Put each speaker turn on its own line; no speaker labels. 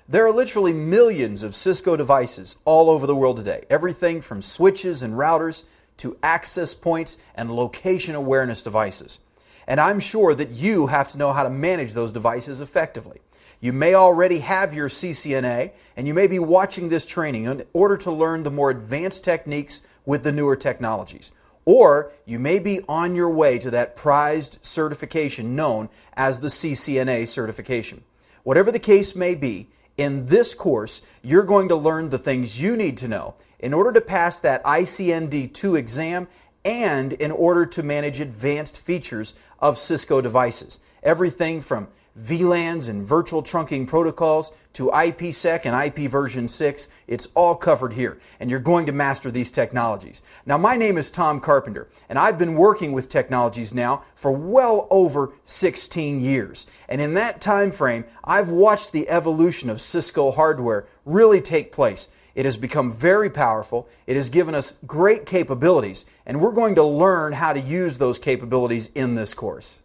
There are literally millions of Cisco devices all over the world today. Everything from switches and routers to access points and location awareness devices. And I'm sure that you have to know how to manage those devices effectively. You may already have your CCNA, and you may be watching this training in order to learn the more advanced techniques with the newer technologies. Or you may be on your way to that prized certification known as the CCNA certification. Whatever the case may be, in this course, you're going to learn the things you need to know in order to pass that ICND2 exam and in order to manage advanced features of Cisco devices. Everything from VLANs and virtual trunking protocols to IPsec and IP version 6, it's all covered here, and you're going to master these technologies. Now, my name is Tom Carpenter, and I've been working with technologies now for well over 16 years. And in that time frame, I've watched the evolution of Cisco hardware really take place. It has become very powerful. It has given us great capabilities, and we're going to learn how to use those capabilities in this course.